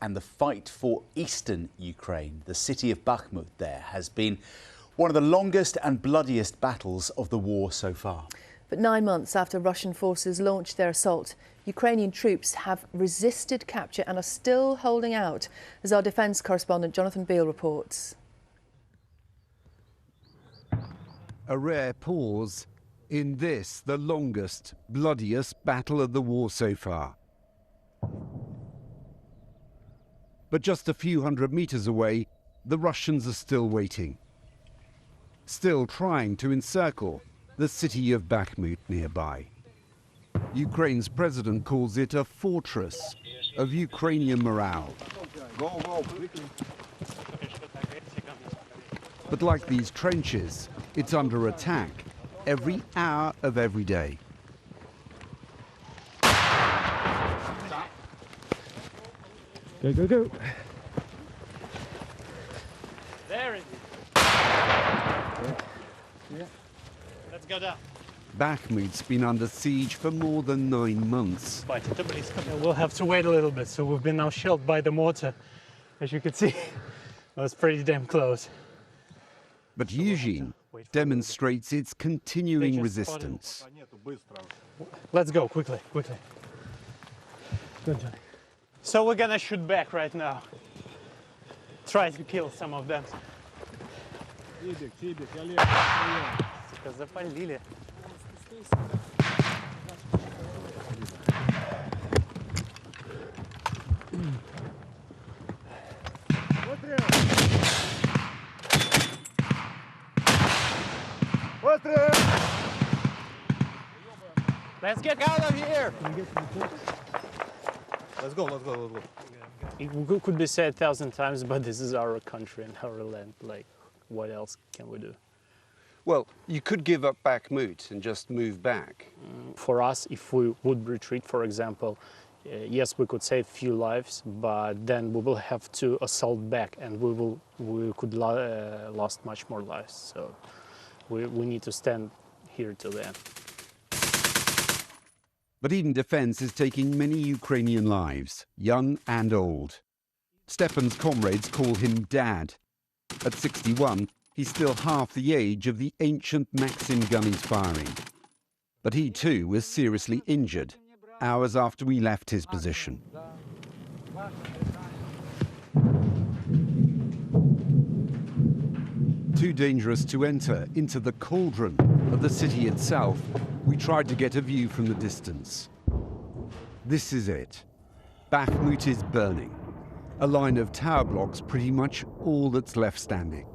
and the fight for eastern Ukraine, the city of Bakhmut there, has been one of the longest and bloodiest battles of the war so far. But 9 months after Russian forces launched their assault, Ukrainian troops have resisted capture and are still holding out, as our defence correspondent Jonathan Beale reports. A rare pause in this, the longest, bloodiest battle of the war so far. But just a few hundred meters away, the Russians are still waiting, still trying to encircle the city of Bakhmut nearby. Ukraine's president calls it a fortress of Ukrainian morale. But like these trenches, it's under attack every hour of every day. Go, go, go. There it is. Yeah. Let's go down. Bakhmut's been under siege for more than 9 months. We'll have to wait a little bit. So we've been now shelled by the mortar. As you can see, that's pretty damn close. But Eugene demonstrates its continuing resistance. Let's go, quickly, quickly. Good, Johnny. So we're gonna shoot back right now. Try to kill some of them. Запалили. Let's get out of here! Let's go, let's go, let's go. It could be said 1,000 times, but this is our country and our land. Like, what else can we do? Well, you could give up Bakhmut and just move back. For us, if we would retreat, for example, yes, we could save few lives, but then we will have to assault back, and we could lost much more lives. So we need to stand here till the end. But even defense is taking many Ukrainian lives, young and old. Stepan's comrades call him Dad. At 61, he's still half the age of the ancient Maxim gun he's firing. But he too was seriously injured hours after we left his position. Too dangerous to enter into the cauldron of the city itself, we tried to get a view from the distance. This is it. Bakhmut is burning. A line of tower blocks pretty much all that's left standing.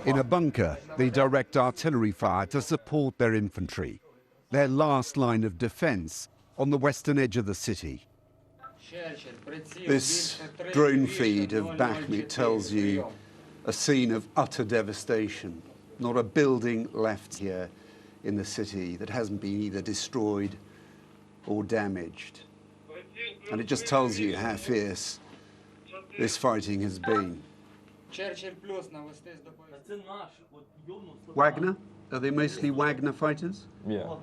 In a bunker, they direct artillery fire to support their infantry, their last line of defense on the western edge of the city. This drone feed of Bakhmut tells you a scene of utter devastation. Not a building left here in the city that hasn't been either destroyed or damaged. And it just tells you how fierce this fighting has been. Wagner? Are they mostly Wagner fighters? Yeah.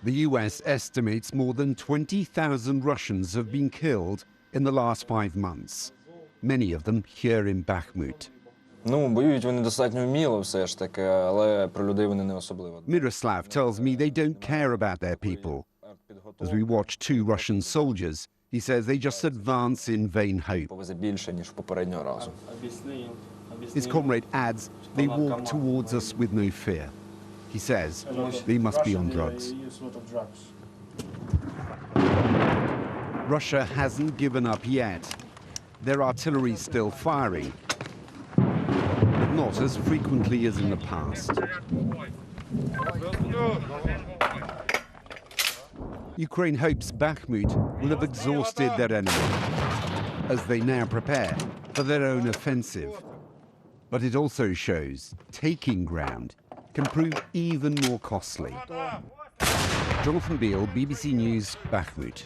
The US estimates more than 20,000 Russians have been killed in the last 5 months, many of them here in Bakhmut. Воюють вони достатньо вміло все ж таки, але про людей вони не особливо. Miroslav tells me they don't care about their people. As we watch 2 Russian soldiers, he says they just advance in vain hope. Повезе більше, ніж попереднього разу. His comrade adds they walk towards us with no fear. He says they must be on drugs. Russia hasn't given up yet. Their artillery's still firing, but not as frequently as in the past. Ukraine hopes Bakhmut will have exhausted their enemy as they now prepare for their own offensive. But it also shows taking ground can prove even more costly. Jonathan Beale, BBC News, Bakhmut.